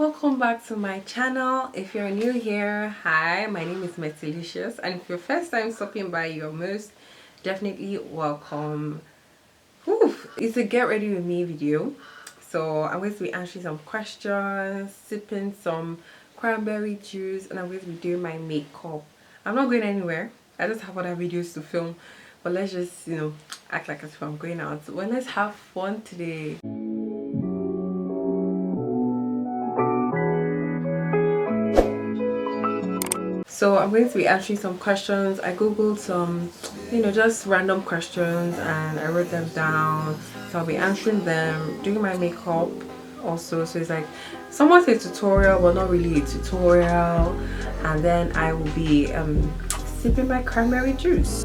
welcome back to my channel. If you're new here, hi, my name is Mettylicious, and if you're first time stopping by, you're most definitely welcome. It's a get ready with me video, so I'm going to be answering some questions, sipping some cranberry juice, and I'm going to be doing my makeup. I'm not going anywhere. I just have other videos to film, but let's just act like as if I'm going out. Well, let's have fun today. So I'm going to be answering some questions. I googled some just random questions and I wrote them down, so I'll be answering them, doing my makeup also. So it's like somewhat a tutorial but not really a tutorial, and then I will be sipping my cranberry juice.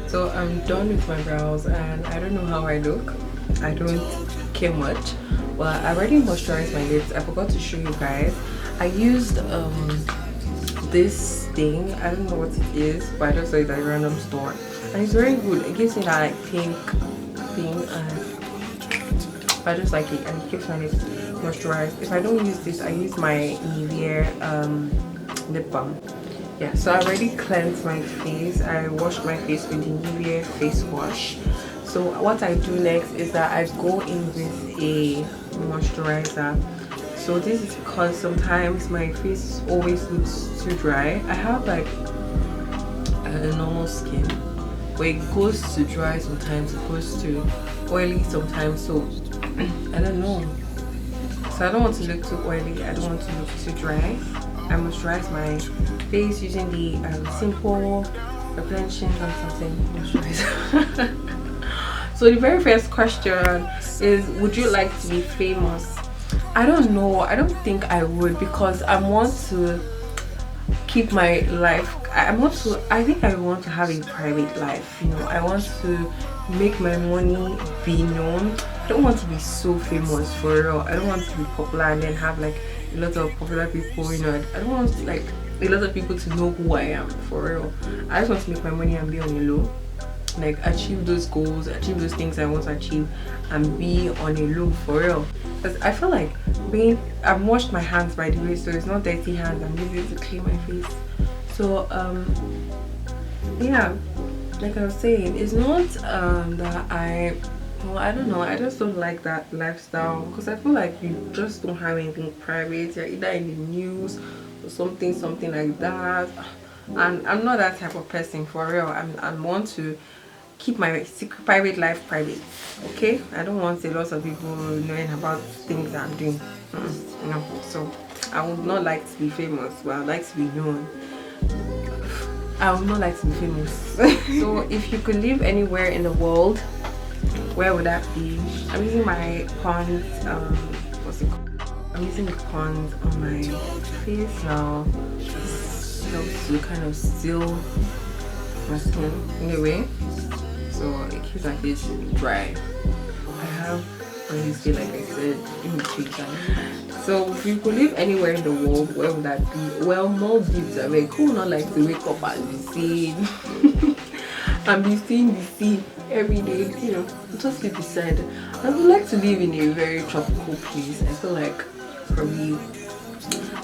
So I'm done with my brows and I don't know how I look. I don't care much. Well, I already moisturized my lips. I forgot to show you guys. I used this thing. I don't know what it is, but I just saw it at a random store, and it's very good. It gives me that like pink thing, and I just like it, and it keeps my lips moisturized. If I don't use this, I use my Nivea lip balm. Yeah, so I already cleansed my face. I washed my face with the Nivea face wash. So what I do next is that I go in with a moisturizer. So this is because sometimes my face always looks too dry. I have like a normal skin where it goes to dry sometimes, it goes to oily sometimes, so I don't know. So I don't want to look too oily, I don't want to look too dry. I moisturize my face using the simple replenishing something moisturizer. So the very first question is, would you like to be famous? I don't know. I don't think I would, because I want to keep my life. I think I want to have a private life. I want to make my money be known. I don't want to be so famous for real. I don't want to be popular and then have like a lot of popular people. I don't want like a lot of people to know who I am for real. I just want to make my money and be on a low. Like achieve those goals, achieve those things I want to achieve, and be on a low for real. Because I feel like I've washed my hands, by the way, so it's not dirty hands. I'm using it to clean my face. So yeah, like I was saying, it's not that I don't know, I just don't like that lifestyle, because I feel like you just don't have anything private. You're either in the news or something like that, and I'm not that type of person for real. I want to keep my secret private life private. Okay, I don't want a lot of people knowing about things I'm doing. So I would not like to be famous, but I'd like to be known. I would not like to be famous. So if you could live anywhere in the world, where would that be? I'm using my Pond's what's it called? I'm using the Pond's on my face now. This helps to kind of seal my skin in a way, so it keeps my face dry. I have oily skin, like I said, in between time. So if you could live anywhere in the world, where would that be? Well, Maldives. I mean, who would not like to wake up and be seeing and be seeing the sea every day? Just live beside. I would like to live in a very tropical place. I feel like probably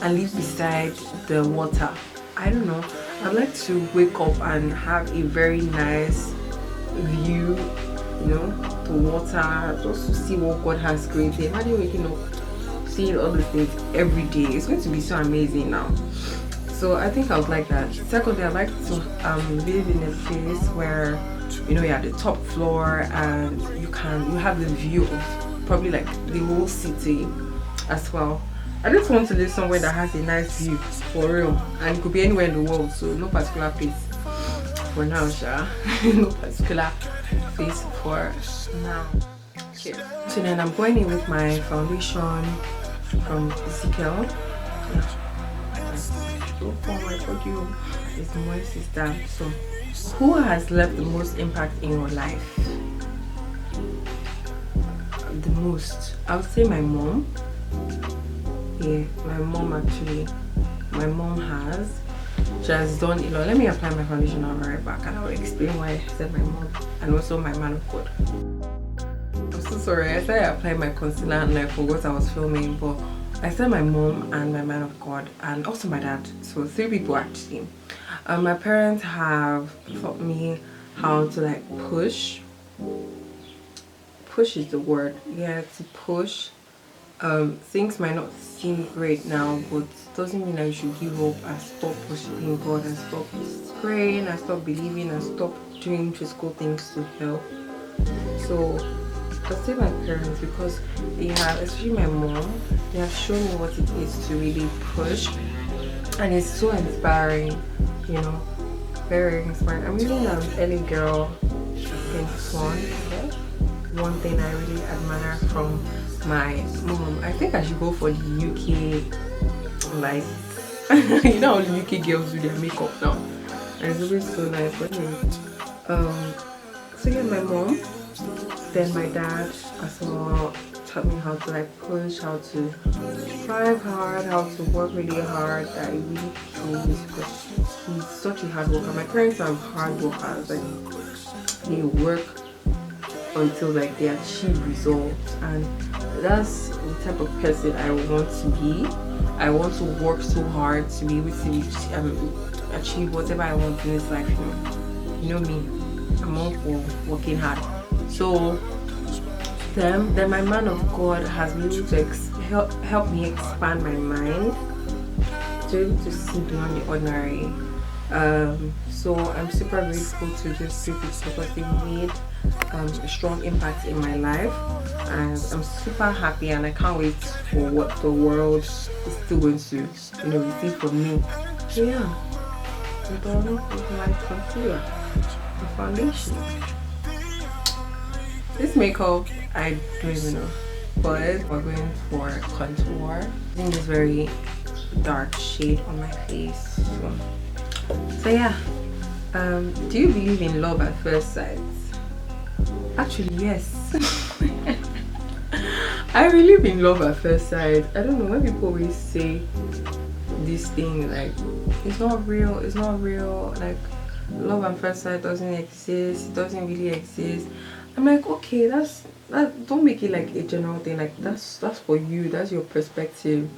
and live beside the water. I don't know. I'd like to wake up and have a very nice view, the water, just to see what God has created. Imagine waking up, seeing all these things every day. It's going to be so amazing now. So I think I would like that. Secondly, I'd like to live in a place where you're at the top floor and you have the view of probably like the whole city as well. I just want to live somewhere that has a nice view for real, and it could be anywhere in the world, so no particular place for now, no particular place for now. Okay. So then I'm going in with my foundation from Ezekiel. So for my podium is Moisturizer. So who has left the most impact in your life? The most, I would say my mom. Yeah, my mom actually. My mom has. She has done a lot. Let me apply my foundation. I'll be right back and I'll explain why I said my mom and also my man of God. I'm so sorry. I started applying my concealer and I forgot I was filming, but I said my mom and my man of God and also my dad, so 3 people actually. My parents have taught me how to like push is the word, yeah, to push. Things might not seem great now, but doesn't mean that you should give up and stop worshiping God and stop praying and stop believing and stop doing physical things to help. So I say my parents because they have, especially my mom, they have shown me what it is to really push, and it's so inspiring, you know, very inspiring. I'm really an early girl since one thing I really admire from my mom. I think I should go for the UK, like you know how the UK girls do their makeup now, and it's always so nice. But anyway, so yeah, my mom, then my dad as well taught me how to like push, how to strive hard, how to work really hard. I really feel because he's such a hard worker. My parents are hard workers, like they work until like they achieve results, and that's the type of person I want to be. I want to work so hard to be able to achieve whatever I want in this life. You know me, I'm all for working hard. So then my man of God has been able to help me expand my mind to be able to see beyond the ordinary. So I'm super grateful to just people because they made a strong impact in my life, and I'm super happy, and I can't wait for what the world is still going to, receive from me. So yeah, I'm done with my concealer, the foundation. This makeup, I don't even know, but we're going for contour. I think this very dark shade on my face. So yeah, do you believe in love at first sight? Actually, yes. I believe in love at first sight. I don't know, when people always say this thing like it's not real, like love at first sight doesn't exist, it doesn't really exist. I'm like, okay, that don't make it like a general thing, like that's for you, that's your perspective.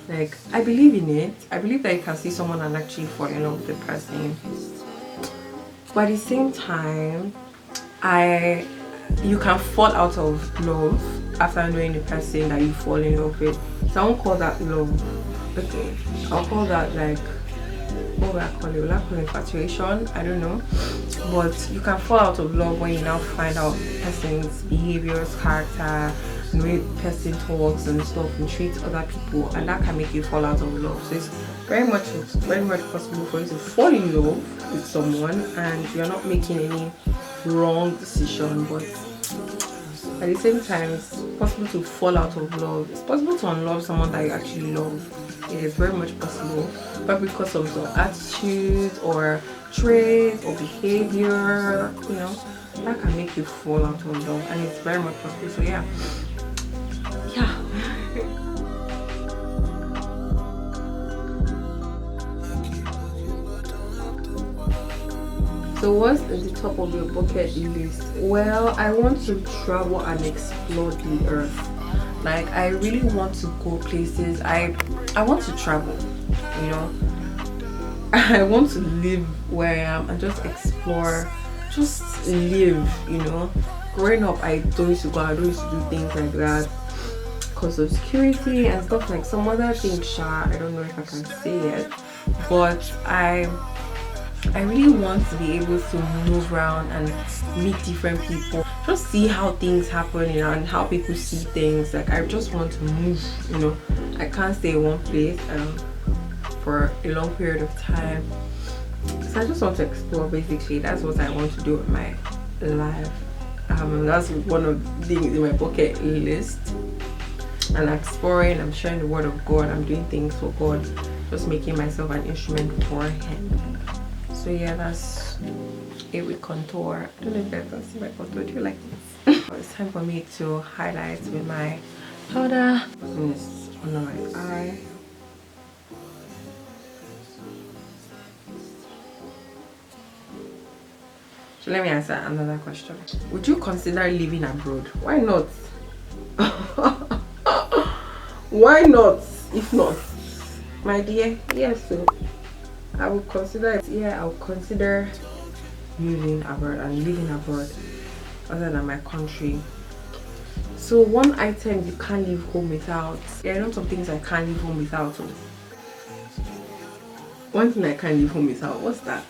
Like, I believe in it. I believe that you can see someone and actually fall in love with the person, but at the same time, you can fall out of love after knowing the person that you fall in love with. So I won't call that love. Okay, I'll call that like, what will I call it? Will I call it infatuation? I don't know. But you can fall out of love when you now find out person's behaviors, character, and the way the person talks and stuff and treats other people, and that can make you fall out of love. So it's very much possible for you to fall in love with someone and you're not making any wrong decision, but at the same time it's possible to fall out of love. It's possible to unlove someone that you actually love. It is very much possible, but because of some attitude or trait or behavior, that can make you fall out of love, and it's very much possible. So yeah. So what's at the top of your bucket list? Well, I want to travel and explore the earth. Like, I really want to go places. I want to travel, I want to live where I am and just explore, just live, Growing up, I don't used to go, I don't used to do things like that because of security and stuff, like some other things, I don't know if I can say it, but I really want to be able to move around and meet different people, just see how things happen, and how people see things. Like, I just want to move, I can't stay in one place for a long period of time. So I just want to explore, basically. That's what I want to do with my life. That's one of the things in my bucket list. And exploring, I'm sharing the word of God, I'm doing things for God, just making myself an instrument for Him. So yeah, that's it with contour. I don't know if you guys can see my contour. Do you like this? It's time for me to highlight with my powder. This under my eye. So let me answer another question. Would you consider living abroad? Why not? Why not? If not, my dear, yes, so I would consider it. Yeah, I would consider moving abroad and living abroad other than my country. So one item you can't leave home without. There are lots of things I can't leave home without. One thing I can't leave home without, what's that?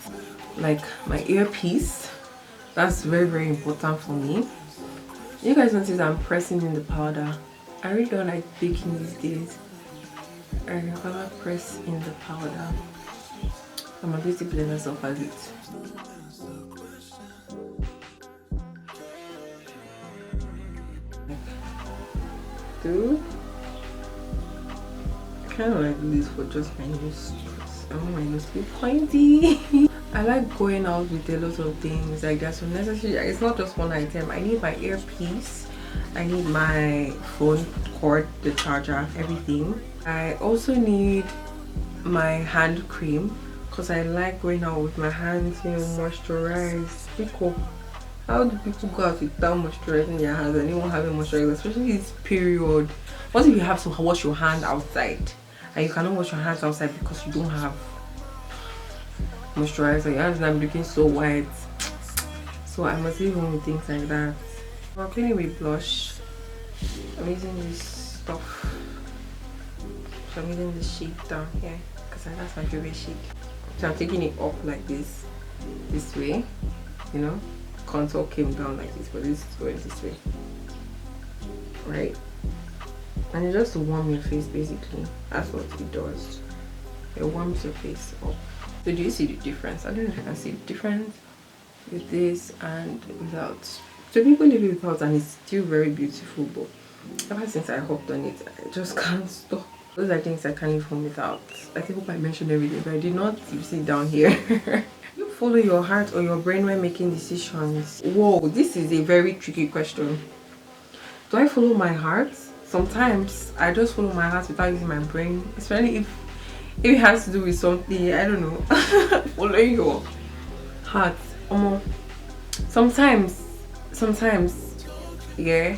Like my earpiece. That's very, very important for me. You guys notice I'm pressing in the powder. I really don't like baking these days. I rather press in the powder. I'm a beauty blender, so as it. Do I kind of like this for just my nose. I want my nose to be pointy. I like going out with a lot of things. Like that's unnecessary. It's not just one item. I need my earpiece. I need my phone cord, the charger, everything. I also need my hand cream because I like going out with my hands, you know, moisturized. How do people go out without moisturizing their hands and even having moisturizer, especially this period? What if you have to wash your hand outside and you cannot wash your hands outside because you don't have moisturizer? Your hands are looking so white, so I must leave home with things like that. I'm cleaning with blush. I'm using this stuff. So I'm using this shade down here because that's my favorite shade. So I'm taking it up like this way, you know. Contour came down like this, but this is going this way, right? And it's just to warm your face, basically. That's what it does. It warms your face up. So do you see the difference? I don't know if you can see the difference with this and without. So people live it without and it's still very beautiful, but ever since I hopped on it, I just can't stop. Those are things I can't live home without. I hope I mentioned everything, but I did not. You see down here. You follow your heart or your brain when making decisions? Whoa, this is a very tricky question. Do I follow my heart? Sometimes I just follow my heart without using my brain, especially if it has to do with something, I don't know. Following your heart. Sometimes, yeah,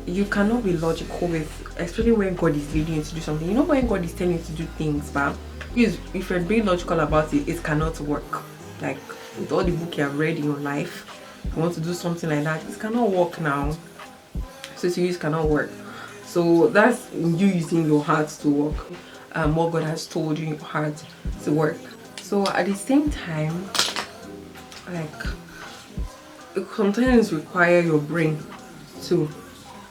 you cannot be logical with, especially when God is leading you to do something. You know, when God is telling you to do things, but if you're being logical about it, it cannot work. Like with all the book you have read in your life, you want to do something like that, it cannot work now. So to use cannot work. So that's you using your heart to work. What God has told you in your heart to work. So at the same time, like it sometimes require your brain too.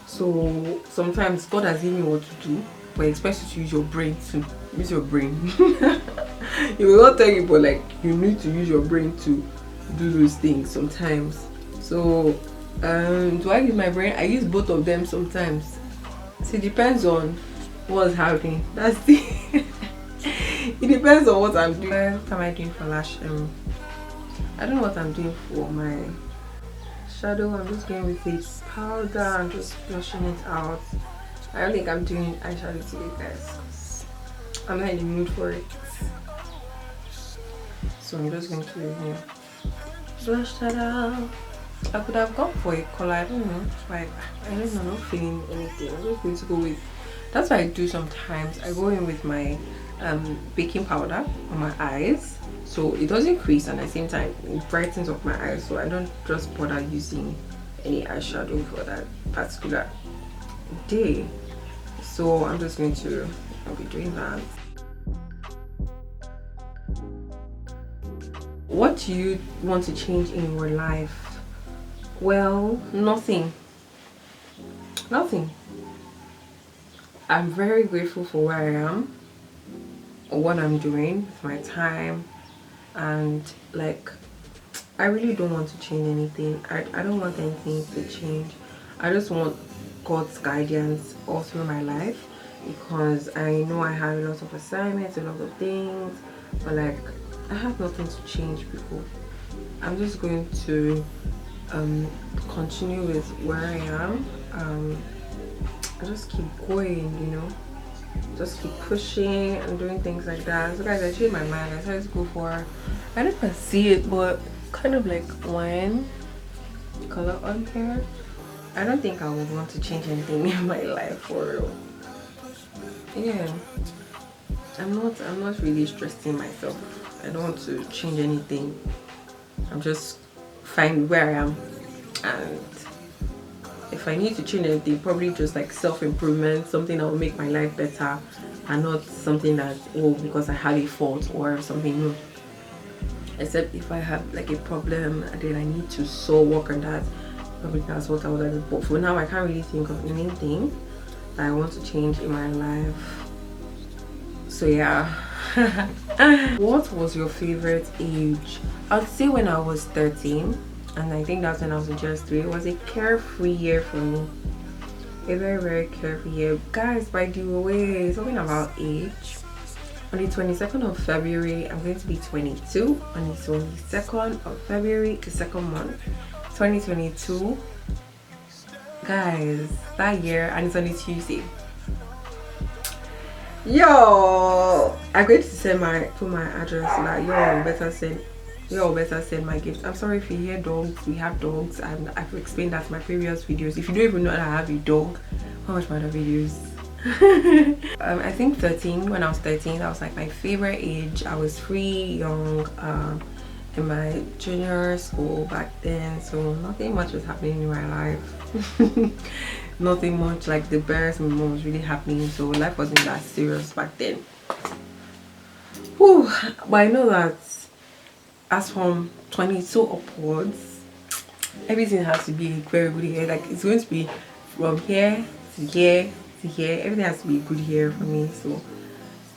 So sometimes God has given you what to do, but he expects you to use your brain to use your brain. He will not tell you, but like you need to use your brain to do those things sometimes. So do I use my brain? I use both of them sometimes. So it depends on what's happening. That's the it depends on what I'm doing. What am I doing for lash? I don't know what I'm doing for my shadow. I'm just going with this powder and just brushing it out. I don't think I'm doing eyeshadow today, guys. I'm not in the mood for it. So I'm just going to, you know, brush that out. I could have gone for a color, I don't know. Like, I don't know, not feeling anything. I'm just going to go with, that's what I do sometimes. I go in with my baking powder on my eyes, so it doesn't crease and at the same time it brightens up my eyes, so I don't just bother using any eyeshadow for that particular day. So I'm just going to be doing that. What do you want to change in your life? Well, nothing. I'm very grateful for where I am, or what I'm doing with my time, and like I really don't want to change anything. I don't want anything to change. I just want God's guidance all through my life, because I know I have a lot of assignments, a lot of things, but like I have nothing to change before. I'm just going to continue with where I am. I just keep going, you know, just keep pushing and doing things like that. So guys, I changed my mind. I decided to go for, I don't even see it, but kind of like wine color on here. I don't think I would want to change anything in my life for real. yeah, I'm not really stressing myself. I don't want to change anything. I'm just fine where I am, and if I need to change anything, probably just like self-improvement, something that will make my life better, and not something that, oh, because I had a fault or something. No, except if I have like a problem and then I need to work on that, probably that's what I would do. But for now, I can't really think of anything that I want to change in my life. So yeah. What was your favorite age? I'd say when I was 13, and I think that's when I was in GS3. It was a carefree year for me. A very, very carefree year. Guys, by the way, talking about age, on the 22nd of February, I'm going to be 22. On the 22nd of February, the second month, 2022. Guys, that year, and it's on a Tuesday. Yo, I'm going to put my address like yo better send my gift. I'm sorry if you hear dogs. We have dogs, and I've explained that in my previous videos. If you don't even know that I have a dog, how much my other videos? I think 13. When I was 13, that was like my favorite age. I was free, young, in my junior school back then, so nothing much was happening in my life. Nothing much, like the bears and mom was really happening, so life wasn't that serious back then. Whew. But I know that as from 22 upwards, everything has to be very good here. Like it's going to be from here to here to here. Everything has to be good here for me. So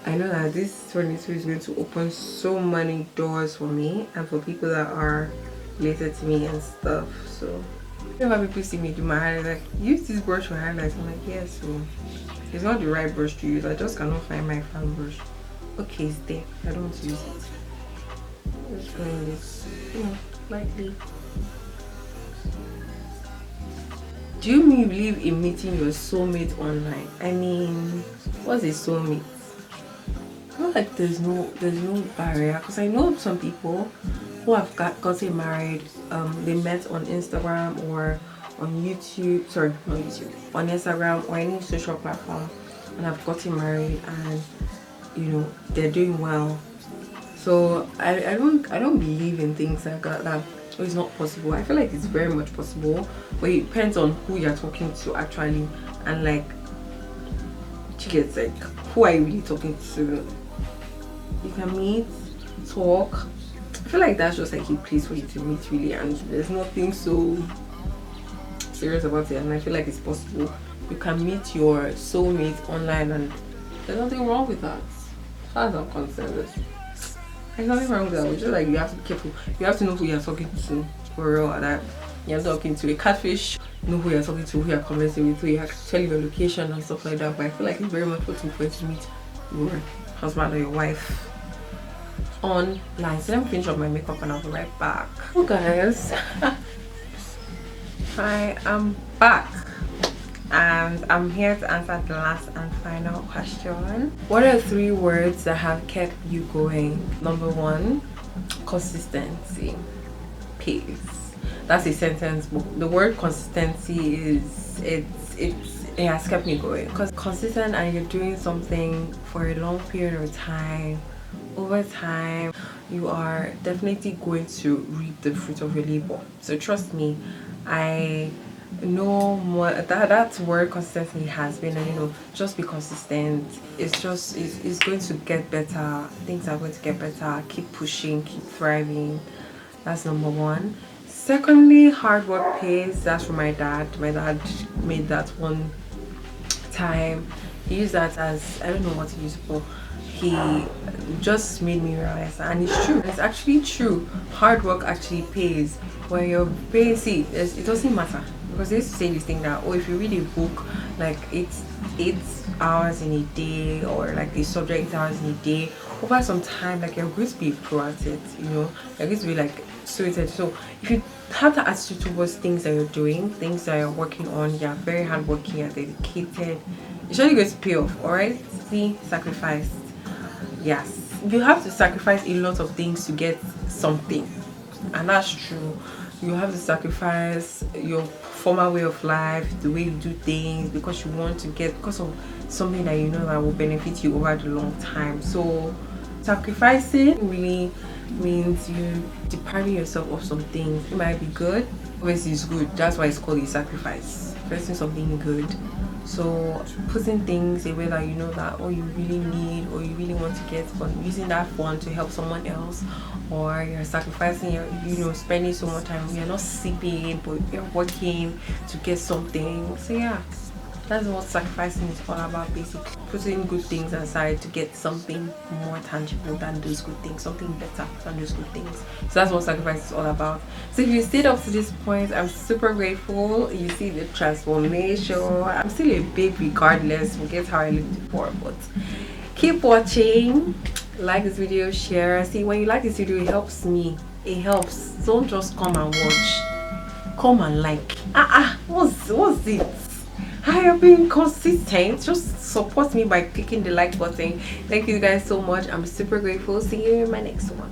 I know that this 22 is going to open so many doors for me and for people that are related to me and stuff. So whenever people see me do my hair, like, use this brush for highlights. I'm like, yes, so it's not the right brush to use. I just cannot find my fan brush. Okay, it's there. I don't want to use it. Just going this, lightly. Do you believe in meeting your soulmate online? I mean, what's a soulmate? I feel like there's no barrier, because I know some people who have gotten married. They met on Instagram or on YouTube. Sorry, not YouTube. On Instagram or any social platform, and have gotten married, and they're doing well. So I don't believe in things like that. It's not possible. I feel like it's very much possible, but it depends on who you're talking to actually, and like, like, who are you really talking to? You can meet, talk. I feel like that's just like a place for you to meet really, and there's nothing so serious about it, and I feel like it's possible. You can meet your soulmate online, and there's nothing wrong with that. As far as I'm concerned, there's nothing wrong with that. It's just like you have to be careful. You have to know who you're talking to for real, and that you're talking to a catfish. Know who you're talking to, who you're conversing with, who you have to tell your location and stuff like that. But I feel like it's very much possible for you to meet your husband or your wife online. So let me finish up my makeup and I'll be right back. Oh guys, I am back and I'm here to answer the last and final question. What are 3 words that have kept you going? Number 1, consistency. Peace. That's a sentence, but the word consistency is it has kept me going, because consistent and you're doing something for a long period of time, over time you are definitely going to reap the fruit of your labor. So trust me, I know more that word consistency has been, just be consistent. It's going to get better. Things are going to get better. Keep pushing, keep thriving. That's number 1. Secondly, hard work pays. That's from my dad. My dad made that one time. He used that as, I don't know what he used it for. He just made me realize that, and it's true. It's actually true. Hard work actually pays. When you're paying, see, it doesn't matter, because they used to say this thing that, oh, if you read a book like 8 hours in a day, or like the subject 8 hours in a day, over some time, like, you're going to be pro at it. You're going to be like so excited. So if you have that attitude towards things that you're doing, things that you're working on, you're very hardworking, you're dedicated, it's surely going to pay off. All right, see, sacrifice. Yes, you have to sacrifice a lot of things to get something, and that's true. You have to sacrifice your former way of life, the way you do things, because you want to get, because of something that you know that will benefit you over the long time. So sacrificing really means you depriving yourself of some things. It might be good, obviously it's good, that's why it's called a sacrifice, pressing something good. So putting things away that you know that or you really need or you really want to get, but using that fund to help someone else, or you're sacrificing your, you know, spending so much time, you're not sleeping but you're working to get something. So yeah, that's what sacrificing is all about, basically. Putting good things aside to get something more tangible than those good things, something better than those good things. So that's what sacrifice is all about. So if you stayed up to this point, I'm super grateful. You see the transformation. I'm still a babe regardless. Forget how I looked before, but keep watching. Like this video, share. See, when you like this video, it helps me. It helps. Don't just come and watch. Come and like. What's it? I have been consistent. Just support me by clicking the like button. Thank you guys so much. I'm super grateful. See you in my next one.